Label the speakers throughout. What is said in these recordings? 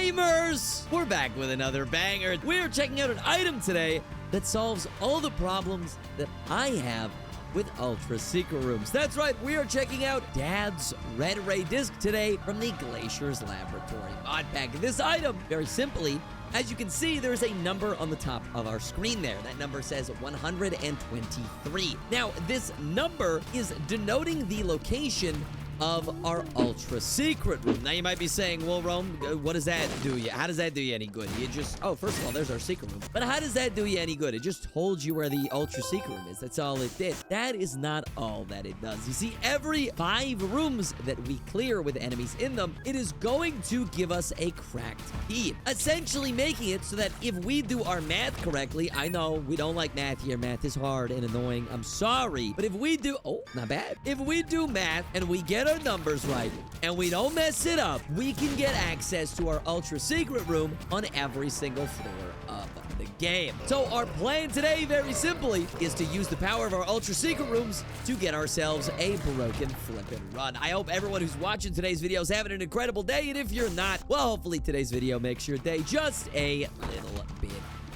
Speaker 1: gamers! We're back with another banger. We're checking out an item today that solves all the problems that I have with Ultra Secret Rooms. That's right, we are checking out Dad's Red Ray Disc today from the Glacier's Laboratory mod pack. This item, very simply, as you can see, there's a number on the top of our screen there. That number says 123. Now, this number is denoting the location of our Ultra Secret Room. Now, you might be saying, well, Rome, what does that do you? How does that do you any good? You just, oh, first of all, there's our secret room. But how does that do you any good? It just told you where the Ultra Secret Room is. That's all it did. That is not all that it does. You see, every 5 rooms that we clear with enemies in them, it is going to give us a cracked key, essentially making it so that if we do our math correctly, I know we don't like math here. Math is hard and annoying. I'm sorry. But if we do, oh, not bad. If we do math and we get our numbers right and we don't mess it up, we can get access to our Ultra Secret Room on every single floor of the game. So our plan today, very simply, is to use the power of our Ultra Secret Rooms to get ourselves a broken flippin' run. I hope everyone who's watching today's video is having an incredible day, and if you're not, well, hopefully today's video makes your day just a little bit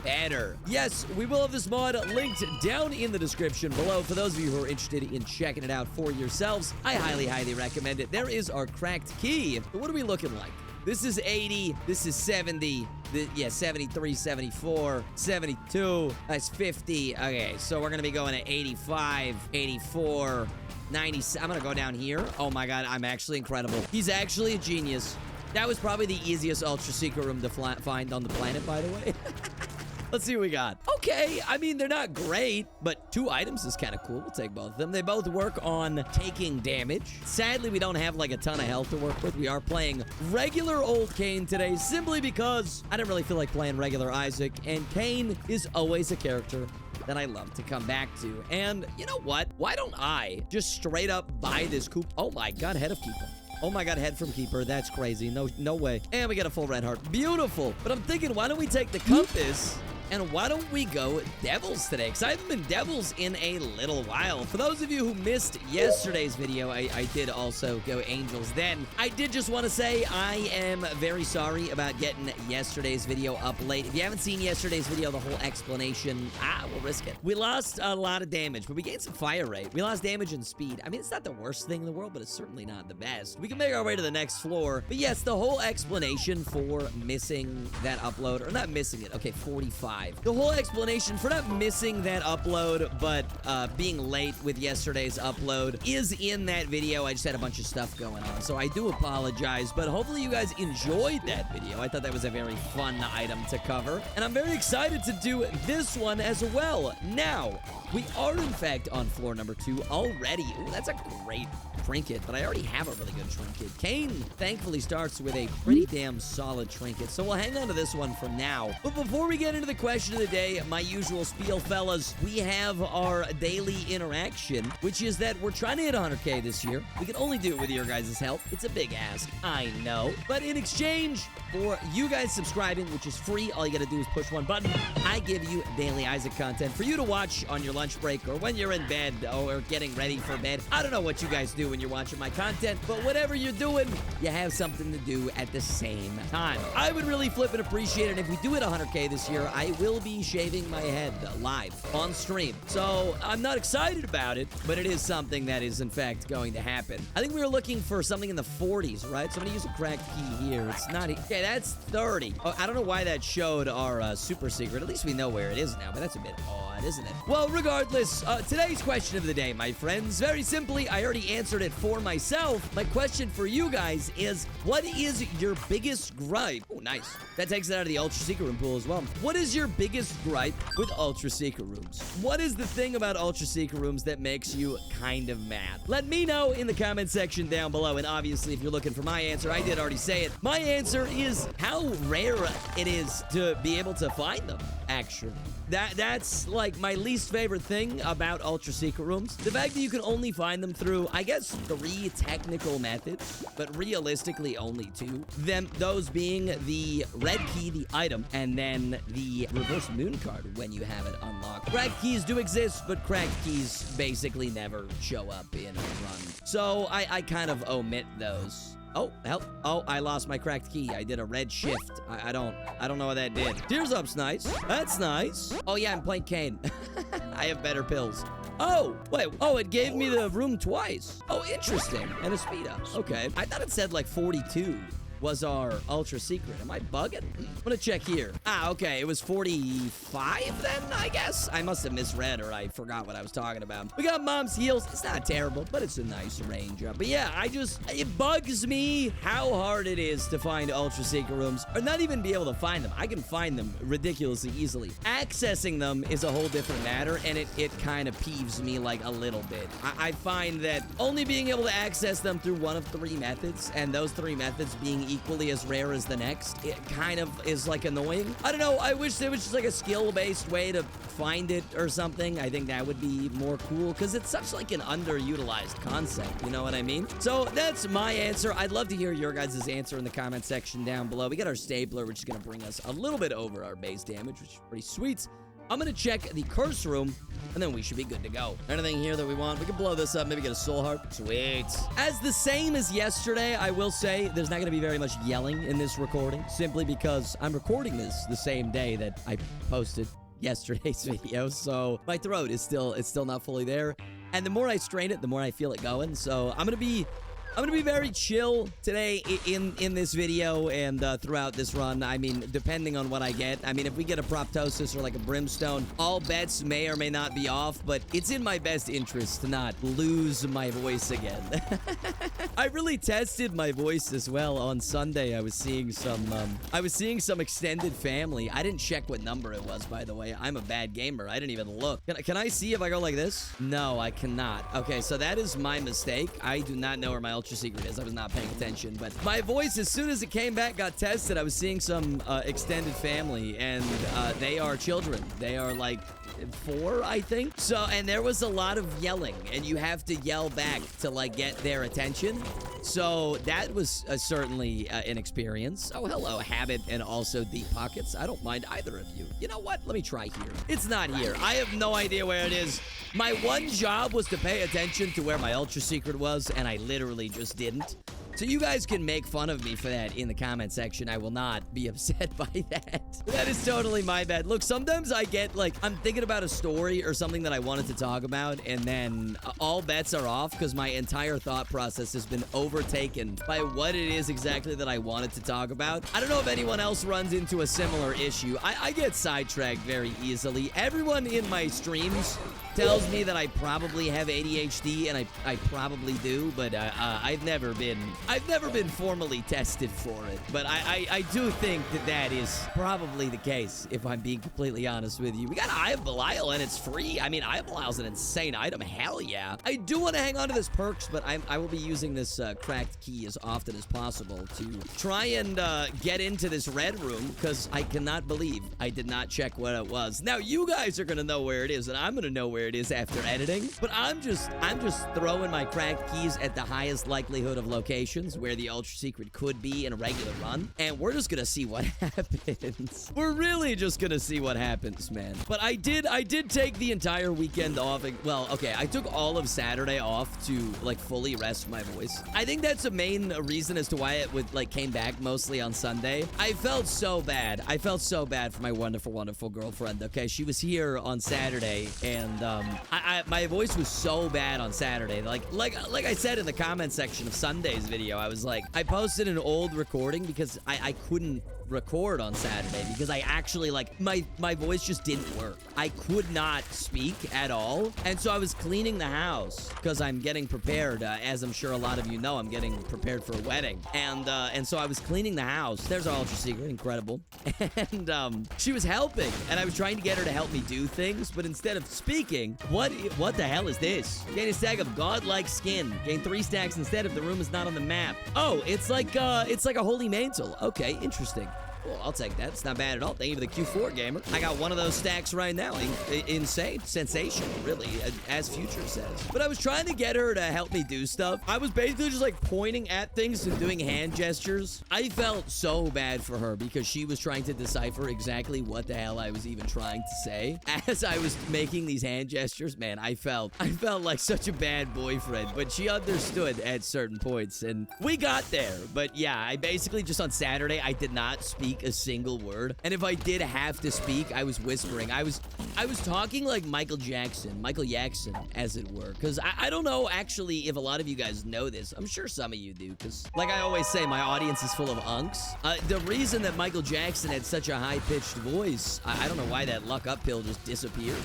Speaker 1: better. Yes, we will have this mod linked down in the description below. For those of you who are interested in checking it out for yourselves, I highly recommend it. There is our cracked key. What are we looking like? This is 80. This is 70. Yeah, 73, 74, 72. That's 50. Okay, so we're going to be going at 85, 84, 90. I'm going to go down here. Oh my God, I'm actually incredible. He's actually a genius. That was probably the easiest Ultra Secret Room to find on the planet, by the way. Let's see what we got. Okay, I mean, they're not great, but 2 items is kind of cool. We'll take both of them. They both work on taking damage. Sadly, we don't have like a ton of health to work with. We are playing regular old Cain today simply because I didn't really feel like playing regular Isaac, and Cain is always a character that I love to come back to. And you know what? Why don't I just straight up buy this coop? Oh my God, head of Keeper. Oh my God, head from Keeper. That's crazy. No way. And we get a full red heart. Beautiful. But I'm thinking, why don't we take the compass? And why don't we go Devils today? Because I haven't been Devils in a little while. For those of you who missed yesterday's video, I did also go Angels then. I did just want to say I am very sorry about getting yesterday's video up late. If you haven't seen yesterday's video, the whole explanation, we'll risk it. We lost a lot of damage, but we gained some fire rate. We lost damage and speed. I mean, it's not the worst thing in the world, but it's certainly not the best. We can make our way to the next floor. But yes, the whole explanation for missing that upload, or not missing it, okay, 45. The whole explanation for not missing that upload, but being late with yesterday's upload is in that video. I just had a bunch of stuff going on, so I do apologize, but hopefully you guys enjoyed that video. I thought that was a very fun item to cover, and I'm very excited to do this one as well. Now, we are in fact on floor number 2 already. Ooh, that's a great trinket, but I already have a really good trinket. Cain thankfully starts with a pretty damn solid trinket, so we'll hang on to this one for now. But before we get into the question of the day, my usual spiel, fellas, we have our daily interaction, which is that we're trying to hit 100K this year. We can only do it with your guys' help. It's a big ask, I know. But in exchange for you guys subscribing, which is free, all you gotta do is push one button, I give you daily Isaac content for you to watch on your lunch break or when you're in bed or getting ready for bed. I don't know what you guys do when you're watching my content, but whatever you're doing, you have something to do at the same time. I would really flip and appreciate it if we do hit 100K this year. I will be shaving my head live on stream. So I'm not excited about it, but it is something that is in fact going to happen. I think we were looking for something in the 40s, right? So I'm gonna use a cracked key here. It's not, okay, that's 30. Oh, I don't know why that showed our super secret. At least we know where it is now, but that's a bit odd, isn't it? Well, regardless, today's question of the day, my friends, very simply, I already answered it for myself. My question for you guys is, what is your biggest gripe? Oh, nice. That takes it out of the Ultra Secret Room pool as well. What is your biggest gripe with Ultra Secret Rooms? What is the thing about Ultra Secret Rooms that makes you kind of mad? Let me know in the comment section down below. And obviously, if you're looking for my answer, I did already say it. My answer is how rare it is to be able to find them, actually. That's like my least favorite thing about Ultra Secret Rooms. The fact that you can only find them through, I guess, 3 technical methods, but realistically only 2. Those being the red key, the item, and then the reverse moon card when you have it unlocked. Cracked keys do exist, but cracked keys basically never show up in a run. So I kind of omit those. Oh, help. Oh, I lost my cracked key. I did a red shift. I don't know what that did. Tears up's nice. That's nice. Oh, yeah, I'm playing Kane. I have better pills. Oh, wait. Oh, it gave me the room twice. Oh, interesting. And a speed up. Okay. I thought it said like 42 was our ultra secret. Am I bugging? I'm gonna check here. Ah, okay. It was 45 then, I guess. I must have misread or I forgot what I was talking about. We got mom's heels. It's not terrible, but it's a nice range up. But yeah, it bugs me how hard it is to find ultra secret rooms, or not even be able to find them. I can find them ridiculously easily. Accessing them is a whole different matter, and it kind of peeves me like a little bit. I find that only being able to access them through one of 3 methods, and those 3 methods being equally as rare as the next, it kind of is like annoying. I don't know. I wish there was just like a skill-based way to find it or something. I think that would be more cool because it's such like an underutilized concept. You know what I mean? So that's my answer. I'd love to hear your guys' answer in the comment section down below. We got our stapler, which is going to bring us a little bit over our base damage, which is pretty sweet. I'm going to check the curse room, and then we should be good to go. Anything here that we want? We can blow this up, maybe get a soul heart. Sweet. As the same as yesterday, I will say there's not going to be very much yelling in this recording, simply because I'm recording this the same day that I posted yesterday's video, so my throat is still not fully there. And the more I strain it, the more I feel it going. So I'm gonna be very chill today in this video and throughout this run. I mean, depending on what I get. I mean, if we get a proptosis or like a brimstone, all bets may or may not be off, but it's in my best interest to not lose my voice again. I really tested my voice as well on Sunday. I was seeing some extended family. I didn't check what number it was, by the way. I'm a bad gamer. I didn't even look. Can I see if I go like this? No, I cannot. Okay, so that is my mistake. I do not know where my ultra secret is. I was not paying attention, but my voice, as soon as it came back, got tested. I was seeing some extended family, and they are children. They are like 4, I think. So, and there was a lot of yelling, and you have to yell back to like get their attention. So that was certainly an experience. Oh, hello, Habit, and also Deep Pockets. I don't mind either of you. You know what? Let me try here. It's not here. I have no idea where it is. My one job was to pay attention to where my ultra secret was, and I literally just didn't. So you guys can make fun of me for that in the comment section. I will not be upset by that. That is totally my bad. Look, sometimes I get like, I'm thinking about a story or something that I wanted to talk about, and then all bets are off because my entire thought process has been overtaken by what it is exactly that I wanted to talk about. I don't know if anyone else runs into a similar issue. I get sidetracked very easily. Everyone in my streams tells me that I probably have ADHD, and I probably do, but I've never been formally tested for it. But I do think that is probably the case, if I'm being completely honest with you. We got Eye of Belial, and it's free. I mean, Eye of Belial's an insane item. Hell yeah. I do want to hang on to this perks, but I will be using this cracked key as often as possible to try and get into this red room, because I cannot believe I did not check what it was. Now, you guys are going to know where it is, and I'm going to know where it is after editing, but I'm just throwing my cracked keys at the highest likelihood of locations where the ultra secret could be in a regular run, and we're just gonna see what happens. We're really just gonna see what happens, man. But I did take the entire weekend off. Well, okay, I took all of Saturday off to like fully rest my voice. I think that's a main reason as to why it would like came back mostly on Sunday. I felt so bad. I felt so bad for my wonderful, wonderful girlfriend. Okay, she was here on Saturday, and my voice was so bad on Saturday. Like I said in the comment section of Sunday's video, I was like, I posted an old recording because I couldn't record on Saturday because I actually like my voice just didn't work. I could not speak at all, and so I was cleaning the house because I'm getting prepared. As I'm sure a lot of you know, I'm getting prepared for a wedding, and so I was cleaning the house. There's our ultra secret, incredible. And she was helping, and I was trying to get her to help me do things, but instead of speaking, what the hell is this? Gain a stack of godlike skin. Gain 3 stacks instead if the room is not on the map. Oh, it's like a holy mantle. Okay, interesting. Cool, I'll take that. It's not bad at all. Thank you for the Q4 gamer. I got one of those stacks right now. Insane. Sensational, really, as Future says. But I was trying to get her to help me do stuff. I was basically just like pointing at things and doing hand gestures. I felt so bad for her because she was trying to decipher exactly what the hell I was even trying to say. As I was making these hand gestures, man, I felt like such a bad boyfriend, but she understood at certain points, and we got there. But yeah, I basically just on Saturday, I did not speak a single word, and if I did have to speak, I was whispering. I was talking like Michael Jackson, as it were, because I don't know actually if a lot of you guys know this. I'm sure some of you do, because like I always say, my audience is full of unks. The reason that Michael Jackson had such a high-pitched voice, I don't know why that luck up pill just disappeared.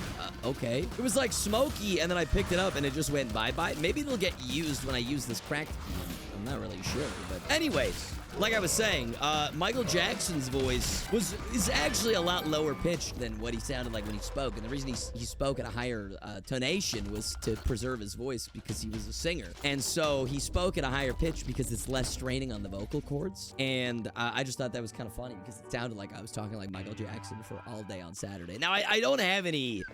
Speaker 1: Okay. It was like smoky, and then I picked it up, and it just went bye-bye. Maybe it'll get used when I use this cracked key. I'm not really sure, but anyways, like I was saying, Michael Jackson's voice is actually a lot lower pitched than what he sounded like when he spoke. And the reason he spoke at a higher tonation was to preserve his voice because he was a singer. And so he spoke at a higher pitch because it's less straining on the vocal cords. And I just thought that was kind of funny because it sounded like I was talking like Michael Jackson for all day on Saturday. Now I don't have any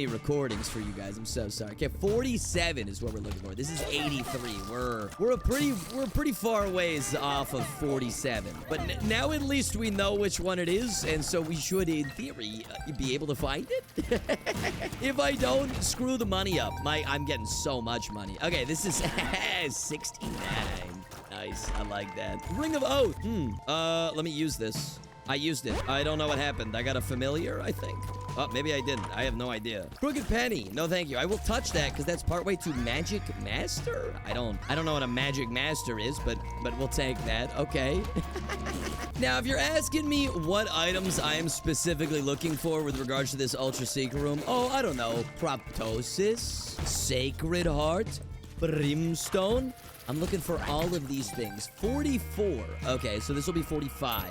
Speaker 1: recordings for you guys. I'm so sorry. Okay, 47 is what we're looking for. This is 83. We're a pretty far ways off of 47, but now at least we know which one it is, and so we should, in theory, be able to find it. If I don't, screw the money up. I'm getting so much money. Okay, this is 69. Nice, I like that. Ring of Oath. Let me use this. I used it. I don't know what happened. I got a familiar, I think. Oh, maybe I didn't. I have no idea. Crooked Penny. No, thank you. I will touch that because that's partway to Magic Master. I don't know what a Magic Master is, but we'll take that. Okay. Now, if you're asking me what items I am specifically looking for with regards to this Ultra Secret Room, oh, I don't know. Proptosis, Sacred Heart, Brimstone. I'm looking for all of these things. 44. Okay, so this will be 45.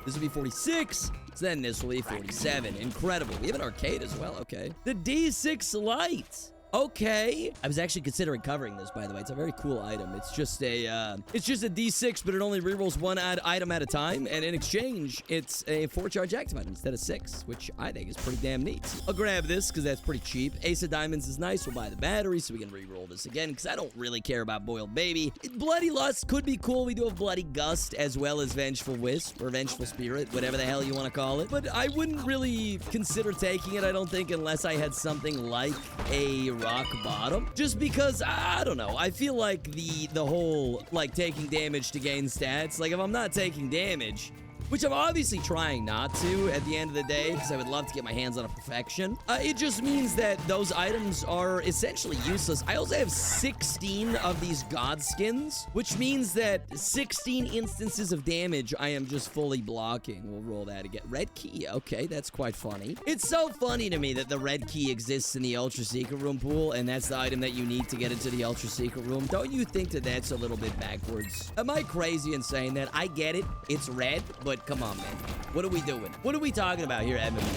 Speaker 1: This will be 46. So then this will be 47. Incredible. We have an arcade as well. Okay. The D6 light. Okay. I was actually considering covering this, by the way. It's a very cool item. It's just a D6, but it only rerolls one item at a time. And in exchange, it's a 4-charge active item instead of 6, which I think is pretty damn neat. I'll grab this because that's pretty cheap. Ace of Diamonds is nice. We'll buy the battery so we can reroll this again because I don't really care about Boiled Baby. Bloody Lust could be cool. We do have Bloody Gust as well as Vengeful Wisp or Vengeful Spirit, whatever the hell you want to call it. But I wouldn't really consider taking it, I don't think, unless I had something like a rock bottom, just because I don't know, I feel like the whole like taking damage to gain stats, like if I'm not taking damage, which I'm obviously trying not to at the end of the day because I would love to get my hands on a perfection. It just means that those items are essentially useless. I also have 16 of these god skins, which means that 16 instances of damage I am just fully blocking. We'll roll that again. Red key. Okay, that's quite funny. It's so funny to me that the red key exists in the Ultra Secret Room pool, and that's the item that you need to get into the Ultra Secret Room. Don't you think that that's a little bit backwards? Am I crazy in saying that? I get it. It's red, but come on, man. What are we doing? What are we talking about here, Edmund?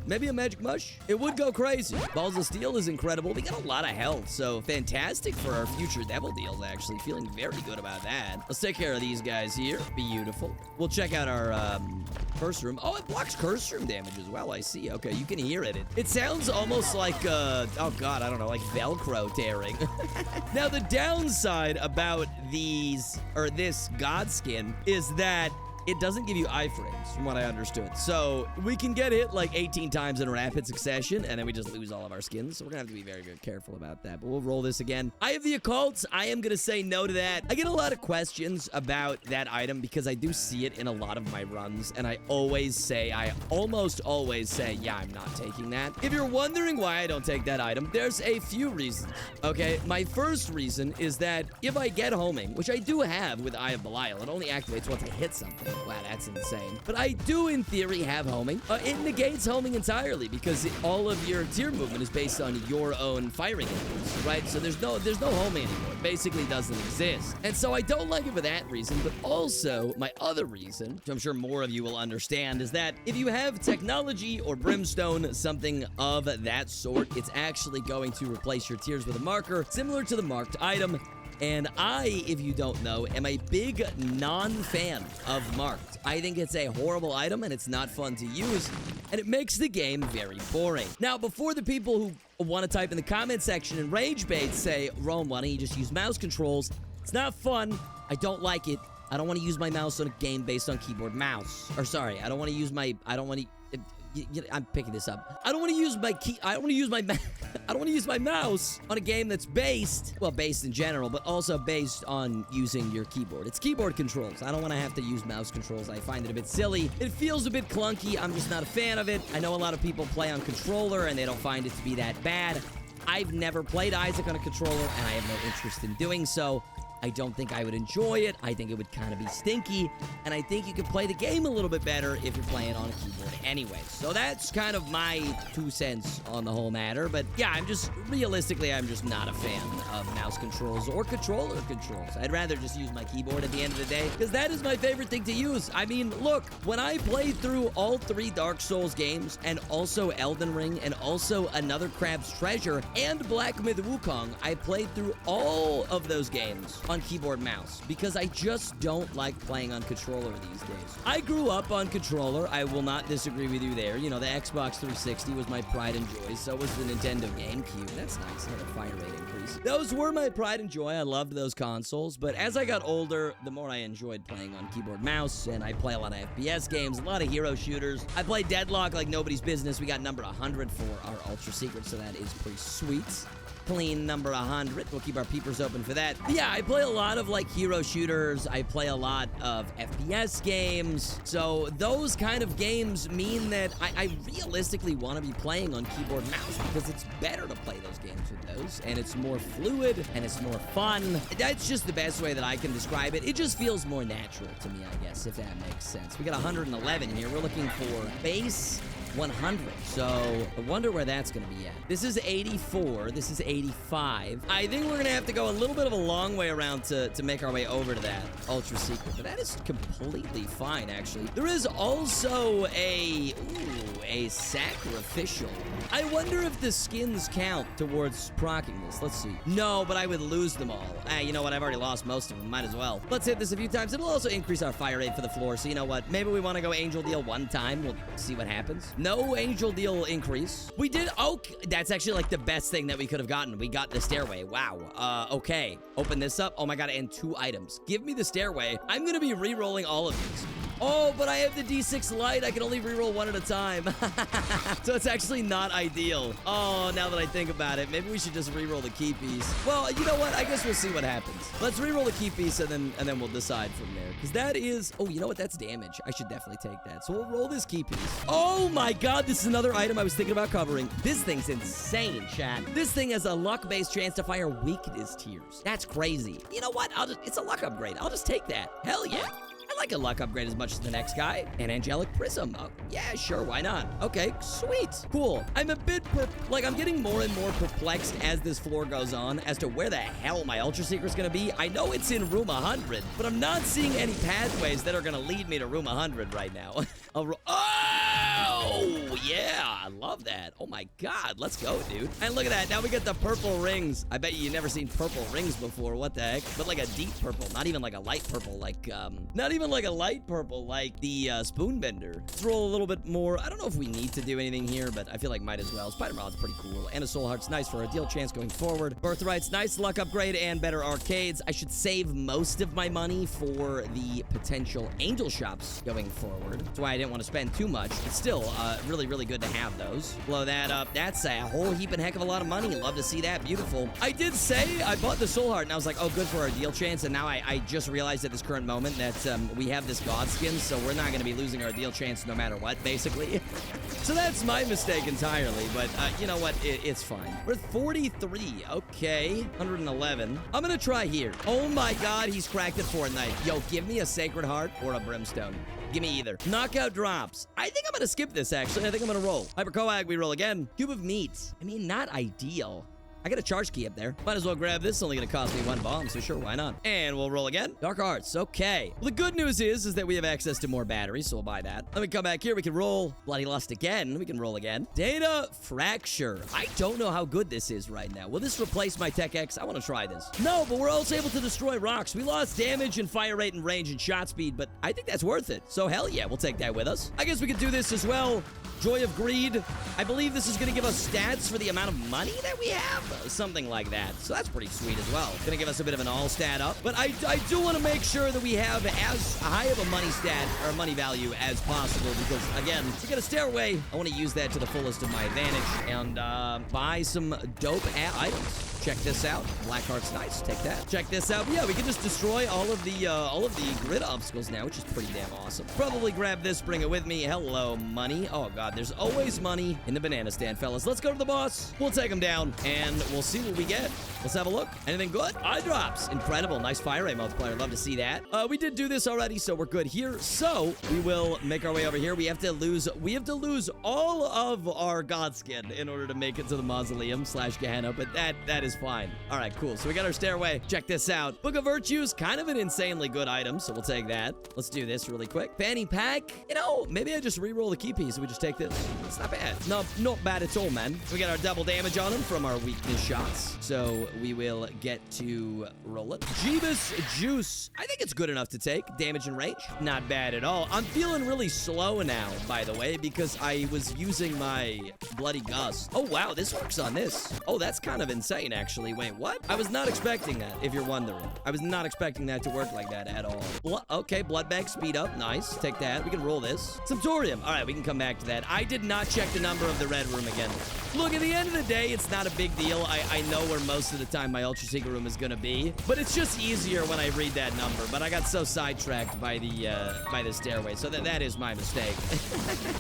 Speaker 1: Maybe a magic mush? It would go crazy. Balls of Steel is incredible. We got a lot of health, so fantastic for our future devil deals, actually. Feeling very good about that. Let's take care of these guys here. Beautiful. We'll check out our curse room. Oh, it blocks curse room damage as well. I see. Okay, you can hear it. It sounds almost like, oh God, I don't know, like Velcro tearing. Now, the downside about these, or this god skin, is that it doesn't give you iframes, from what I understood. So we can get hit like 18 times in rapid succession, and then we just lose all of our skins. So we're gonna have to be very, very careful about that. But we'll roll this again. I have the occults. I am gonna say no to that. I get a lot of questions about that item because I do see it in a lot of my runs, and I almost always say, yeah, I'm not taking that. If you're wondering why I don't take that item, there's a few reasons. Okay, my first reason is that if I get homing, which I do have with Eye of Belial, it only activates once I hit something. Wow, that's insane. But I do, in theory, have homing. It negates homing entirely because all of your tier movement is based on your own firing inputs, right? So there's no homing anymore. It basically doesn't exist. And so I don't like it for that reason, but also my other reason, which I'm sure more of you will understand, is that if you have technology or brimstone, something of that sort, it's actually going to replace your tiers with a marker similar to the marked item. And I, if you don't know, am a big non-fan of marked. I think it's a horrible item and it's not fun to use, and it makes the game very boring. Now, before the people who want to type in the comment section and rage bait say, Rome, why don't you just use mouse controls? It's not fun. I don't like it. I don't want to use my mouse on a game based on keyboard mouse. Or sorry, I don't want to use my, I'm picking this up. I don't want to use my I don't want to use my I don't want to use my mouse on a game that's based in general, but also based on using your keyboard. It's keyboard controls. I don't want to have to use mouse controls. I find it a bit silly. It feels a bit clunky. I'm just not a fan of it. I know a lot of people play on controller and they don't find it to be that bad. I've never played Isaac on a controller and I have no interest in doing so. I don't think I would enjoy it. I think it would kind of be stinky. And I think you could play the game a little bit better if you're playing on a keyboard anyway. So that's kind of my 2 cents on the whole matter. But yeah, realistically, I'm just not a fan of mouse controls or controller controls. I'd rather just use my keyboard at the end of the day because that is my favorite thing to use. I mean, look, when I played through all 3 Dark Souls games and also Elden Ring and also Another Crab's Treasure and Black Myth Wukong, I played through all of those games on keyboard mouse because I just don't like playing on controller these days. I grew up on controller. I will not disagree with you there. You know, the Xbox 360 was my pride and joy. So was the Nintendo GameCube. That's nice. I had a fire rate increase. Those were my pride and joy. I loved those consoles. But as I got older, the more I enjoyed playing on keyboard mouse, and I play a lot of FPS games, a lot of hero shooters. I play Deadlock like nobody's business. We got number 100 for our Ultra Secret, so that is pretty sweet. Clean number 100. We'll keep our peepers open for that. But yeah, I play a lot of like hero shooters. I play a lot of FPS games. So those kind of games mean that I realistically want to be playing on keyboard mouse because it's better to play those games with those. And it's more fluid and it's more fun. That's just the best way that I can describe it. It just feels more natural to me, I guess, if that makes sense. We got 111 here. We're looking for base 100. So I wonder where that's going to be at. This is 84. This is 85. I think we're going to have to go a little bit of a long way around to make our way over to that Ultra Secret. But that is completely fine, actually. There is also a sacrificial. I wonder if the skins count towards proccing this. Let's see. No, but I would lose them all. You know what? I've already lost most of them. Might as well. Let's hit this a few times. It'll also increase our fire rate for the floor. So you know what? Maybe we want to go Angel Deal one time. We'll see what happens. No Angel Deal increase. We did. Okay. That's actually like the best thing that we could have gotten. We got the stairway. Wow. Okay. Open this up. Oh my God. And 2 items. Give me the stairway. I'm going to be re-rolling all of these. Oh, but I have the D6 light. I can only reroll 1 at a time. So it's actually not ideal. Oh, now that I think about it, maybe we should just reroll the key piece. Well, you know what? I guess we'll see what happens. Let's reroll the key piece and then we'll decide from there. Because that is... Oh, you know what? That's damage. I should definitely take that. So we'll roll this key piece. Oh my God, this is another item I was thinking about covering. This thing's insane, chat. This thing has a luck-based chance to fire weakness tiers. That's crazy. You know what? It's a luck upgrade. I'll just take that. Hell yeah. I like a luck upgrade as much as the next guy. An angelic prism. Oh, yeah, sure, why not? Okay, sweet. Cool. I'm a bit I'm getting more and more perplexed as this floor goes on as to where the hell my Ultra Secret's gonna be. I know it's in room 100, but I'm not seeing any pathways that are gonna lead me to room 100 right now. Oh, yeah, I love that. Oh my God, let's go, dude. And look at that, now we get the purple rings. I bet you've never seen purple rings before, what the heck? But like a deep purple, not even like a light purple, like, not even like a light purple, like the Spoonbender. Let's roll a little bit more. I don't know if we need to do anything here, but I feel like might as well. Spider-Man's pretty cool. And a Soul Heart's nice for a deal chance going forward. Birthright's nice luck upgrade and better arcades. I should save most of my money for the potential angel shops going forward. That's why I didn't want to spend too much. But still, really, really good to have those. Blow that up. That's a whole heap and heck of a lot of money. Love to see that. Beautiful. I did say I bought the Soul Heart, and I was like, oh, good for our deal chance. And now I just realized at this current moment that we have this God skin, so we're not going to be losing our deal chance no matter what, basically. So that's my mistake entirely, but you know what? It's fine. We're 43. Okay. 111. I'm going to try here. Oh my God, he's cracked at Fortnite. Yo, give me a Sacred Heart or a Brimstone. Give me either. Knockout drops. I think I'm going to skip this, actually. I think I'm going to roll. Hyper Coag, we roll again. Cube of Meat. I mean, not ideal. I got a charge key up there. Might as well grab this. It's only gonna cost me 1 bomb, so sure, why not? And we'll roll again. Dark Hearts, okay. Well, the good news is that we have access to more batteries, so we'll buy that. Let me come back here. We can roll Bloody Lust again. We can roll again. Data Fracture. I don't know how good this is right now. Will this replace my Tech X? I want to try this. No, but we're also able to destroy rocks. We lost damage and fire rate and range and shot speed, but I think that's worth it. So hell yeah, we'll take that with us. I guess we could do this as well. Joy of Greed. I believe this is going to give us stats for the amount of money that we have. Something like that. So that's pretty sweet as well. Going to give us a bit of an all stat up. But I do want to make sure that we have as high of a money stat or money value as possible. Because, again, to get a stairway, I want to use that to the fullest of my advantage. And buy some dope items. Check this out. Blackheart's nice. Take that. Check this out. But yeah, we can just destroy all of the grid obstacles now, which is pretty damn awesome. Probably grab this, bring it with me. Hello, money. Oh, God. There's always money in the banana stand, fellas. Let's go to the boss. We'll take him down, and we'll see what we get. Let's have a look. Anything good? Eye drops. Incredible. Nice fire rate multiplier. Love to see that. We did do this already, so we're good here. So we will make our way over here. We have to lose all of our god skin in order to make it to the mausoleum / Gehenna, but that is fine. All right, cool. So we got our stairway. Check this out. Book of Virtues, kind of an insanely good item, so we'll take that. Let's do this really quick. Fanny pack. You know, maybe I just re-roll the key piece and we just take this. It's not bad. No, not bad at all, man. We got our double damage on him from our weakness shots, so we will get to roll it. Jeebus Juice. I think it's good enough to take. Damage and range. Not bad at all. I'm feeling really slow now, by the way, because I was using my Bloody Gust. Oh, wow. This works on this. Oh, that's kind of insane, actually. Wait, what? I was not expecting that, if you're wondering. I was not expecting that to work like that at all. Okay, blood bank, speed up. Nice. Take that. We can roll this. Septorium. All right, we can come back to that. I did not check the number of the red room again. Look, at the end of the day, it's not a big deal. I know where most of the time my Ultra Secret Room is going to be, but it's just easier when I read that number. But I got so sidetracked by the stairway, so that is my mistake.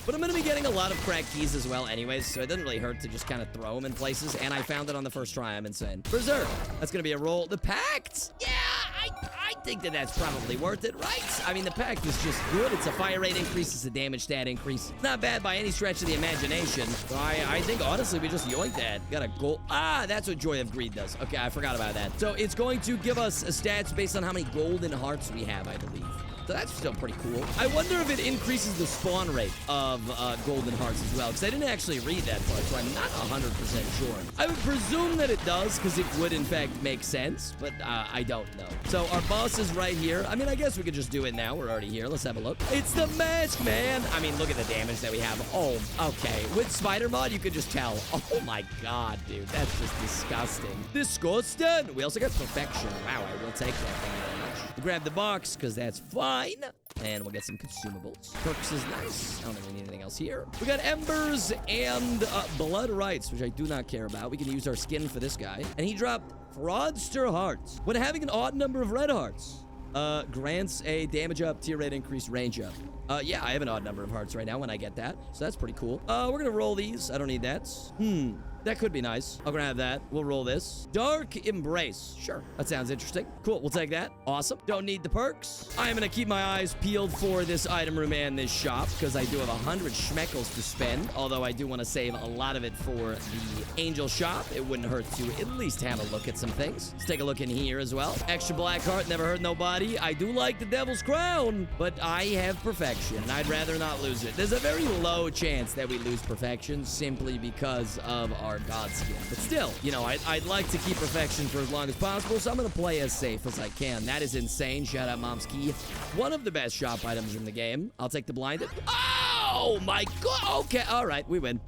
Speaker 1: But I'm going to be getting a lot of cracked keys as well anyways, so it doesn't really hurt to just kind of throw them in places, and I found it on the first try. I'm insane. Berserk. That's going to be a roll. The Pact. Yeah, I think that's probably worth it, right? I mean, the Pact is just good. It's a fire rate increase. It's a damage stat increase. Not bad by any stretch of the imagination. So I think, honestly, we just yoinked that. Got a gold. Ah, that's what Joy of Greed does. Okay, I forgot about that. So it's going to give us stats based on how many golden hearts we have, I believe. So that's still pretty cool. I wonder if it increases the spawn rate of golden hearts as well, because I didn't actually read that part, so I'm not 100% sure. I would presume that it does, because it would, in fact, make sense, but I don't know. So our boss is right here. I mean, I guess we could just do it now. We're already here. Let's have a look. It's the mask, man. I mean, look at the damage that we have. Oh, okay. With Spider Mod, you could just tell. Oh, my God, dude. That's just disgusting. Disgusting. We also got Perfection. Wow, I will take that. Thank you very much. We'll grab the box, because that's fine. And we'll get some consumables. Perks is nice. I don't think we need anything else here. We got Embers and Blood Rights, which I do not care about. We can use our skin for this guy. And he dropped Fraudster Hearts. When having an odd number of red hearts, grants a damage up, tier rate increase, range up. Yeah, I have an odd number of hearts right now when I get that. So that's pretty cool. We're gonna roll these. I don't need that. That could be nice. I'll grab that. We'll roll this. Dark Embrace. Sure. That sounds interesting. Cool. We'll take that. Awesome. Don't need the perks. I am going to keep my eyes peeled for this item room and this shop because I do have 100 schmeckles to spend, although I do want to save a lot of it for the angel shop. It wouldn't hurt to at least have a look at some things. Let's take a look in here as well. Extra black heart. Never hurt nobody. I do like the Devil's Crown, but I have perfection, and I'd rather not lose it. There's a very low chance that we lose perfection simply because of our god skin. But still, you know, I'd like to keep perfection for as long as possible, so I'm going to play as safe as I can. That is insane. Shout out Mom's Key. One of the best shop items in the game. I'll take the blinded. Oh, my God. Okay. All right. We win.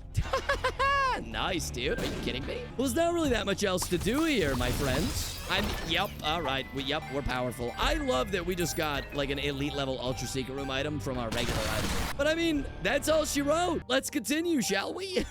Speaker 1: Nice, dude. Are you kidding me? Well, there's not really that much else to do here, my friends. Yep, all right. We're powerful. I love that we just got, like, an elite level Ultra Secret Room item from our regular item. But, I mean, that's all she wrote. Let's continue, shall we?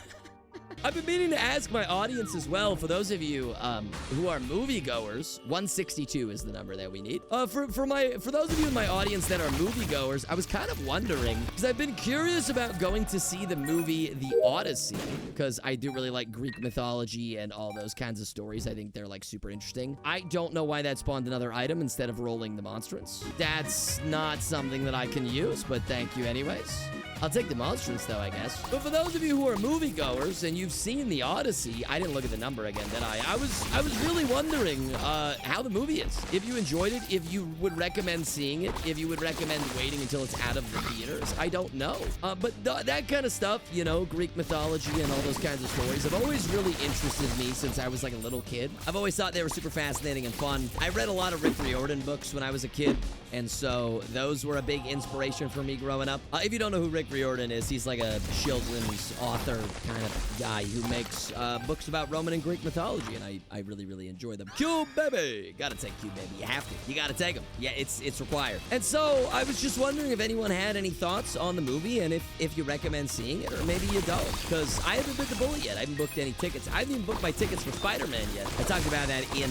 Speaker 1: I've been meaning to ask my audience as well, for those of you who are moviegoers, 162 is the number that we need. For those of you in my audience that are moviegoers, I was kind of wondering, because I've been curious about going to see the movie The Odyssey, because I do really like Greek mythology and all those kinds of stories. I think they're, like, super interesting. I don't know why that spawned another item instead of rolling the monstrance. That's not something that I can use, but thank you anyways. I'll take the monstrance, though, I guess. But for those of you who are moviegoers and you've you've seen the Odyssey, I didn't look at the number again, did I? I was really wondering how the movie is. If you enjoyed it, if you would recommend seeing it, if you would recommend waiting until it's out of the theaters. I don't know. But that kind of stuff, you know, Greek mythology and all those kinds of stories have always really interested me since I was like a little kid. I've always thought they were super fascinating and fun. I read a lot of Rick Riordan books when I was a kid, and so those were a big inspiration for me growing up. If you don't know who Rick Riordan is, he's like a children's author kind of guy who makes books about Roman and Greek mythology, and I really, really enjoy them. Cube Baby! Gotta take Cube Baby. You have to. You gotta take them. Yeah, it's required. And so I was just wondering if anyone had any thoughts on the movie, and if you recommend seeing it, or maybe you don't, because I haven't been to Bullet yet. I haven't booked any tickets. I haven't even booked my tickets for Spider-Man yet. I talked about that in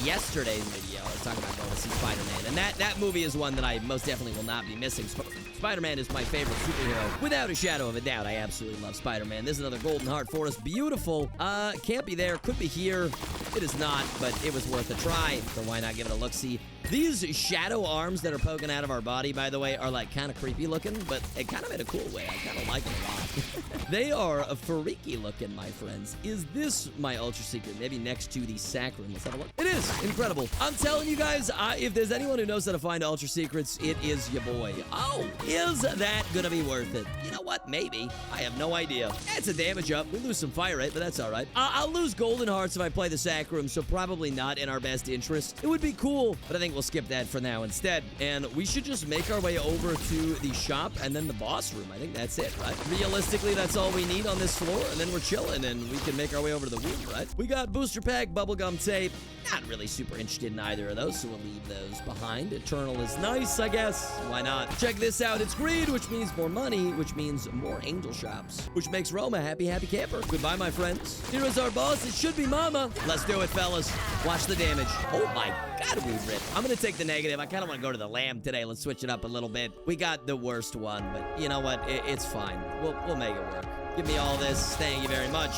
Speaker 1: yesterday's video. I was talking about going to see Spider-Man, and that movie is one that I most definitely will not be missing. Spider-Man is my favorite superhero, without a shadow of a doubt. I absolutely love Spider-Man. This is another Golden Heart Forest. Beautiful. Can't be there. Could be here. It is not, but it was worth a try, so why not give it a look-see? These shadow arms that are poking out of our body, by the way, are like kind of creepy looking, but it kind of in a cool way. I kind of like it a lot. They are freaky looking, my friends. Is this my Ultra Secret? Maybe next to the sack room. Let's have a look. It is incredible. I'm telling you guys, if there's anyone who knows how to find Ultra Secrets, it is your boy. Oh, is that gonna be worth it? You know what? Maybe. I have no idea. It's a damage up. We lose some fire rate, but that's all right. I'll lose golden hearts if I play the sack room, so probably not in our best interest. It would be cool, but I think we'll skip that for now instead. And we should just make our way over to the shop and then the boss room. I think that's it, right? Realistically, that's all we need on this floor, and then we're chilling, and we can make our way over to the womb, right? We got booster pack, bubblegum tape. Not really super interested in either of those, so we'll leave those behind. Eternal is nice, I guess. Why not? Check this out. It's greed, which means more money, which means more angel shops, which makes Rome a happy, happy camper. Goodbye, my friends. Here is our boss. It should be Mama. Let's do it, fellas. Watch the damage. Oh my God, we ripped. I'm gonna take the negative. I kind of want to go to the lamb today. Let's switch it up a little bit. We got the worst one, but you know what? It's fine. We'll make it work. Give me all this. Thank you very much.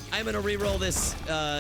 Speaker 1: I'm going to re-roll this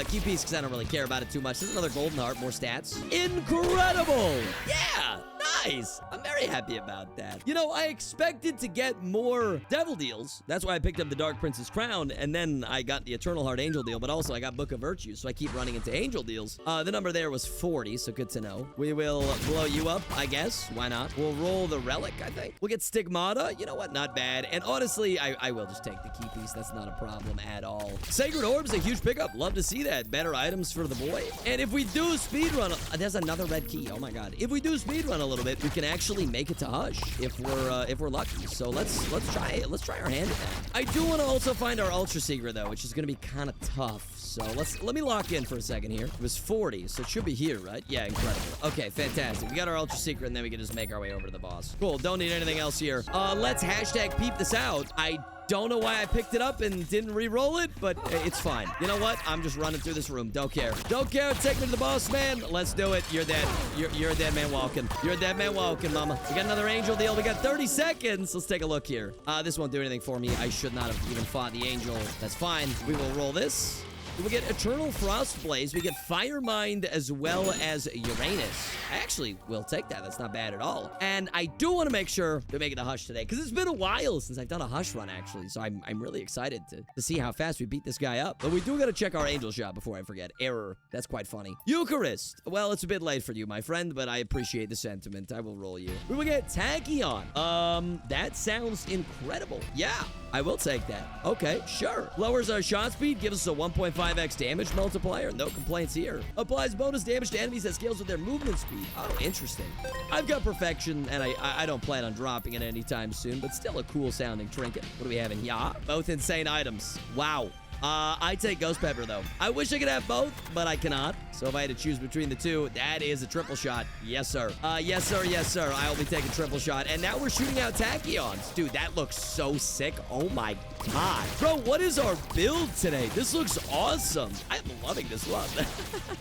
Speaker 1: key piece because I don't really care about it too much. This is another golden heart, more stats. Incredible! Yeah! Nice! I'm very happy about that. You know, I expected to get more devil deals. That's why I picked up the Dark Prince's Crown, and then I got the Eternal Heart Angel deal, but also I got Book of Virtue, so I keep running into angel deals. The number there was 40, so good to know. We will blow you up, I guess. Why not? We'll roll the Relic, I think. We'll get Stigmata. You know what? Not bad. And honestly, I will just take the key piece. That's not a problem at all. Sacred Orb's a huge pickup. Love to see that. Better items for the boy. And if we do speedrun, there's another red key. Oh my God. If we do speedrun a little bit, we can actually make it to Hush if we're lucky. So let's try it. Let's try our hand at that. I do want to also find our Ultra Secret though, which is going to be kind of tough. So let me lock in for a second here. It was 40, so it should be here, right? Yeah, incredible. Okay, fantastic. We got our Ultra Secret, and then we can just make our way over to the boss. Cool. Don't need anything else here. Let's hashtag peep this out. I don't know why I picked it up and didn't re-roll it, but it's fine. You know what? I'm just running through this room. Don't care. Don't care. Take me to the boss, man. Let's do it. You're dead. You're a dead man walking. You're a dead man walking, mama. We got another angel deal. We got 30 seconds. Let's take a look here. This won't do anything for me. I should not have even fought the angel. That's fine. We will roll this. We get Eternal Frost Blaze. We get Fire Mind as well as Uranus. I actually will take that. That's not bad at all. And I do want to make sure we make it a Hush today because it's been a while since I've done a Hush run, actually. So I'm really excited to see how fast we beat this guy up. But we do got to check our angel shop before I forget. Error. That's quite funny. Eucharist. Well, it's a bit late for you, my friend, but I appreciate the sentiment. I will roll you. We will get Tachyon. That sounds incredible. Yeah. I will take that. Okay, sure. Lowers our shot speed, gives us a 1.5x damage multiplier. No complaints here. Applies bonus damage to enemies that scales with their movement speed. Oh, interesting. I've got Perfection, and I don't plan on dropping it anytime soon, but still a cool sounding trinket. What do we have in here? Both insane items. Wow. I take Ghost Pepper, though. I wish I could have both, but I cannot. So if I had to choose between the two, that is a triple shot. Yes, sir. Yes, sir. Yes, sir. I'll be taking triple shot. And now we're shooting out Tachyons. Dude, that looks so sick. Oh, my God. Bro, what is our build today? This looks awesome. I'm loving this look.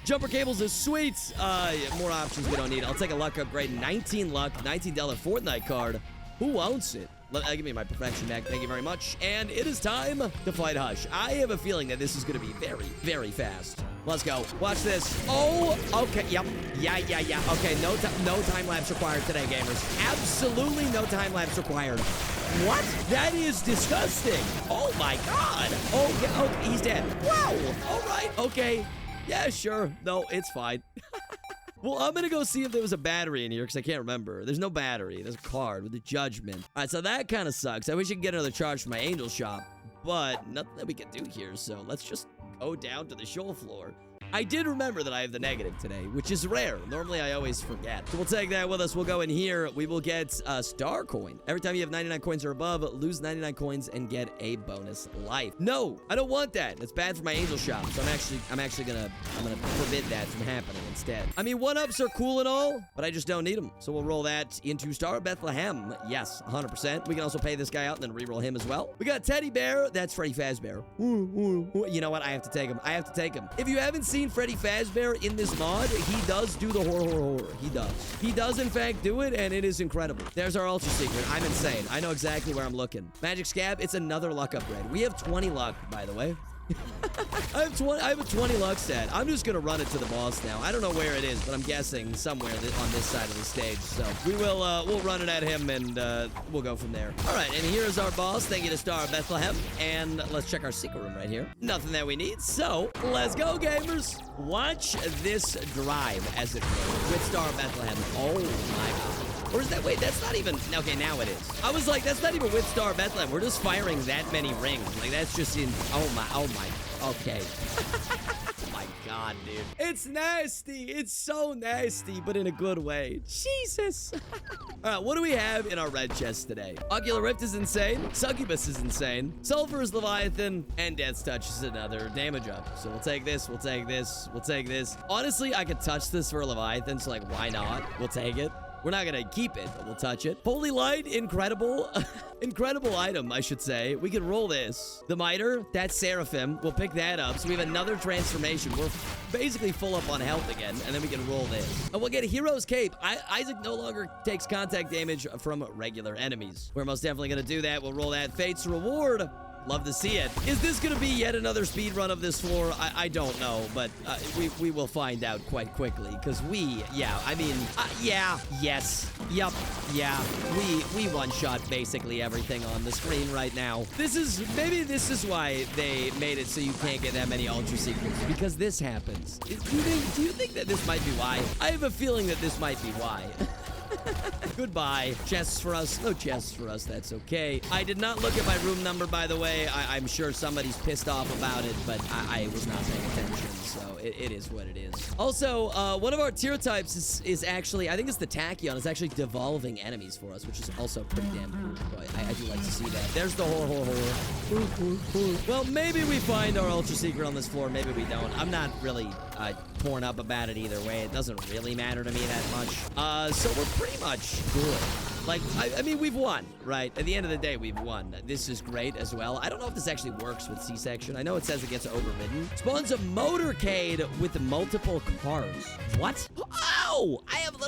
Speaker 1: Jumper cables is sweet. More options we don't need. I'll take a luck upgrade. 19 luck, $19 Fortnite card. Who owns it? Give me my Perfection back. Thank you very much. And it is time to fight Hush. I have a feeling that this is going to be very, very fast. Let's go. Watch this. Oh, okay. Yep. Yeah. Okay, no time lapse required today, gamers. Absolutely no time lapse required. What? That is disgusting. Oh my god. Okay, he's dead. Wow. All right. Okay. Yeah, sure. No, it's fine. Well, I'm gonna go see if there was a battery in here because I can't remember. There's no battery. There's a card with the judgment. All right, so that kind of sucks. I wish I could get another charge from my angel shop, but nothing that we can do here. So let's just go down to the show floor. I did remember that I have the negative today, which is rare. Normally, I always forget. So we'll take that with us. We'll go in here. We will get a star coin. Every time you have 99 coins or above, lose 99 coins and get a bonus life. No, I don't want that. That's bad for my angel shop. So I'm actually gonna forbid that from happening instead. I mean, 1-ups are cool and all, but I just don't need them. So we'll roll that into Star of Bethlehem. Yes, 100%. We can also pay this guy out and then re-roll him as well. We got Teddy Bear. That's Freddy Fazbear. You know what? I have to take him. I have to take him. If you haven't seen Freddy Fazbear in this mod, he does do the horror. He does. He does, in fact, do it, and it is incredible. There's our ultra secret. I'm insane. I know exactly where I'm looking. Magic Scab, it's another luck upgrade. We have 20 luck, by the way. I have a 20 luck set. I'm just gonna run it to the boss now. I don't know where it is, but I'm guessing somewhere on this side of the stage. So we'll run it at him and we'll go from there. All right, and here's our boss. Thank you to Star of Bethlehem. And let's check our secret room right here. Nothing that we need. So let's go, gamers. Watch this drive as it goes with Star of Bethlehem. Oh my god. Or is that, wait, that's not even, okay, now it is. I was like, that's not even with Star of Bethlehem. We're just firing that many rings. Like, that's just in, oh my, okay. Oh my god, dude. It's nasty. It's so nasty, but in a good way. Jesus. All right, what do we have in our red chest today? Ocular Rift is insane. Succubus is insane. Sulfur is Leviathan. And Death's Touch is another damage up. So we'll take this, we'll take this, we'll take this. Honestly, I could touch this for Leviathan, so like, why not? We'll take it. We're not gonna keep it, but we'll touch it. Holy Light, incredible. Incredible item, I should say. We can roll this. The Miter, that's Seraphim. We'll pick that up. So we have another transformation. We're basically full up on health again, and then we can roll this. And we'll get Hero's Cape. Isaac no longer takes contact damage from regular enemies. We're most definitely gonna do that. We'll roll that. Fate's Reward. Love to see it. Is this going to be yet another speed run of this floor? I don't know, but we will find out quite quickly because yes, yup, yeah. We one-shot basically everything on the screen right now. Maybe this is why they made it so you can't get that many ultra secrets, because this happens. Do you think that this might be why? I have a feeling that this might be why. Goodbye. Chests for us. No chests for us. That's okay. I did not look at my room number, by the way. I'm sure somebody's pissed off about it, but I was not paying attention, so it is what it is. Also, one of our tier types is actually, I think it's the Tachyon. It's actually devolving enemies for us, which is also pretty damn cool. I do like to see that. There's the horror. Well, maybe we find our ultra secret on this floor. Maybe we don't. I'm not really torn up about it either way. It doesn't really matter to me that much. So we're pretty much good. Like, I mean, we've won, right? At the end of the day, we've won. This is great as well. I don't know if this actually works with C-section. I know it says it gets overridden. Spawns a motorcade with multiple cars. What? Oh, I have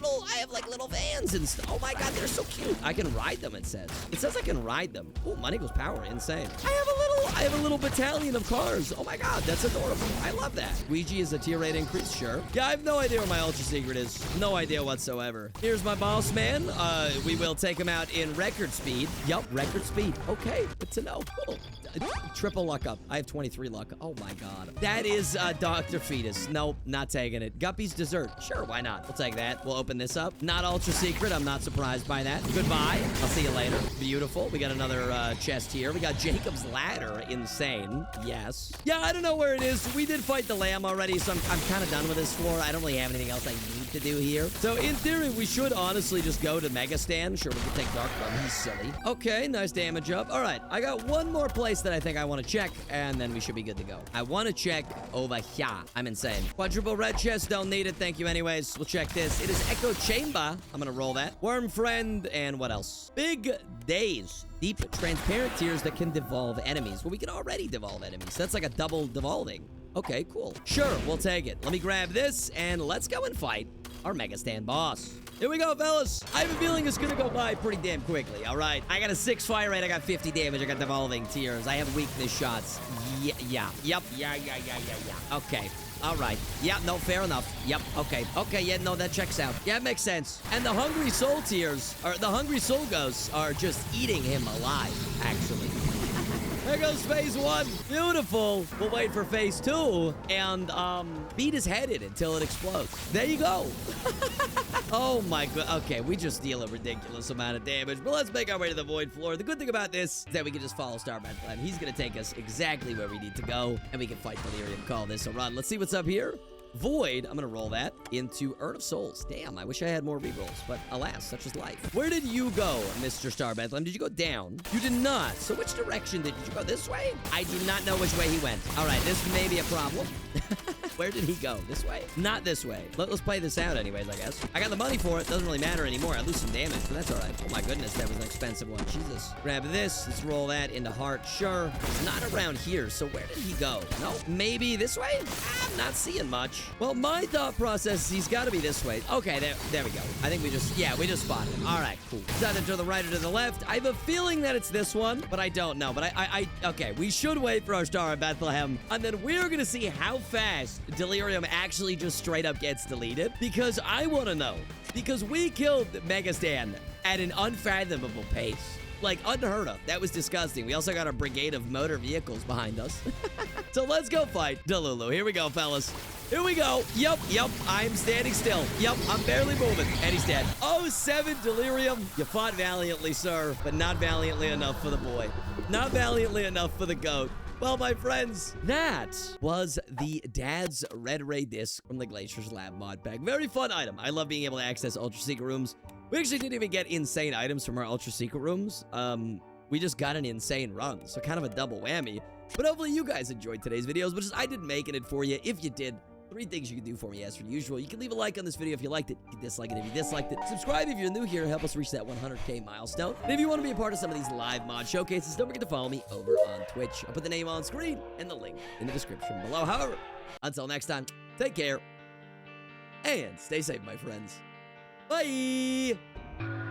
Speaker 1: like little vans and stuff. Oh my god, they're so cute. I can ride them, it says. It says I can ride them. Oh, money equals power. Insane. I have a little battalion of cars. Oh my god, that's adorable. I love that. Ouija is a tier rate increase, sure. Yeah, I have no idea where my ultra secret is. No idea whatsoever. Here's my boss man. We will take him out in record speed. Yup, record speed. Okay, good to know. Cool. Triple luck up. I have 23 luck. Oh my god. That is Dr. Fetus. Nope, not taking it. Guppy's dessert. Sure, why not? We'll take that. We'll open this up. Not ultra secret. I'm not surprised by that. Goodbye. I'll see you later. Beautiful. We got another chest here. We got Jacob's Ladder. Insane. Yes. Yeah, I don't know where it is. We did fight the lamb already, so I'm kind of done with this floor. I don't really have anything else I need to do here. So in theory, we should honestly just go to Mega Stand. Sure, we can take Dark Bum. He's silly. Okay, nice damage up. All right, I got one more place that I think I want to check, and then we should be good to go. I want to check over here. I'm insane. Quadruple red chest, don't need it. Thank you anyways. We'll check this. It is Echo Chamber. I'm gonna roll that. Worm Friend, and what else? Big Days. Deep transparent tiers that can devolve enemies. Well, we can already devolve enemies. That's like a double devolving. Okay, cool. Sure, we'll take it. Let me grab this, and let's go and fight our Mega Stand boss. Here we go, fellas. I have a feeling it's gonna go by pretty damn quickly, all right? I got a 6 fire rate, I got 50 damage, I got devolving tears, I have weakness shots. Yeah. Okay. All right. Yeah, no, fair enough. Yep, okay. Okay, yeah, no, that checks out. Yeah, it makes sense. And the hungry soul tears, or the hungry soul ghosts are just eating him alive, actually. There goes phase 1. Beautiful. We'll wait for phase 2 and beat his head in until it explodes. There you go. Oh my god. Okay, we just deal a ridiculous amount of damage, but let's make our way to the void floor. The good thing about this is that we can just follow Starman Plan. He's gonna take us exactly where we need to go, and we can fight Delirium. Call this a run. Let's see what's up here. Void, I'm gonna roll that into Urn of Souls. Damn, I wish I had more rerolls, but alas, such is life. Where did you go, Mr. Star Bethlehem? Did you go down? You did not. So which direction did you go? This way? I do not know which way he went. All right, this may be a problem. Where did he go? This way? Not this way. Let's play this out anyways, I guess. I got the money for it. Doesn't really matter anymore. I lose some damage, but that's all right. Oh my goodness, that was an expensive one. Jesus. Grab this. Let's roll that into heart. Sure. It's not around here, so where did he go? No, maybe this way? I'm not seeing much. Well, my thought process is he's got to be this way. Okay, there we go. I think we just spotted him. All right, cool. Is that to the right or to the left? I have a feeling that it's this one, but I don't know. But okay, we should wait for our Star of Bethlehem, and then we're going to see how fast Delirium actually just straight up gets deleted, because I want to know. Because we killed Megastan at an unfathomable pace. Like, unheard of. That was disgusting. We also got a brigade of motor vehicles behind us. So let's go fight Delulu. Here we go, fellas. Here we go. Yup. I'm standing still. Yup, I'm barely moving. And he's dead. Oh, 7 Delirium. You fought valiantly, sir, but not valiantly enough for the boy. Not valiantly enough for the goat. Well, my friends, that was the Dad's Red Ray Disc from the Glacier's Lab mod pack. Very fun item. I love being able to access Ultra Secret Rooms. We actually didn't even get insane items from our Ultra Secret Rooms. We just got an insane run, so kind of a double whammy. But hopefully you guys enjoyed today's videos, which is I did making it for you. If you did, 3 things you can do for me as per usual. You can leave a like on this video if you liked it. You can dislike it if you disliked it. Subscribe if you're new here. Help us reach that 100K milestone. And if you want to be a part of some of these live mod showcases, don't forget to follow me over on Twitch. I'll put the name on screen and the link in the description below. However, until next time, take care and stay safe, my friends. Bye!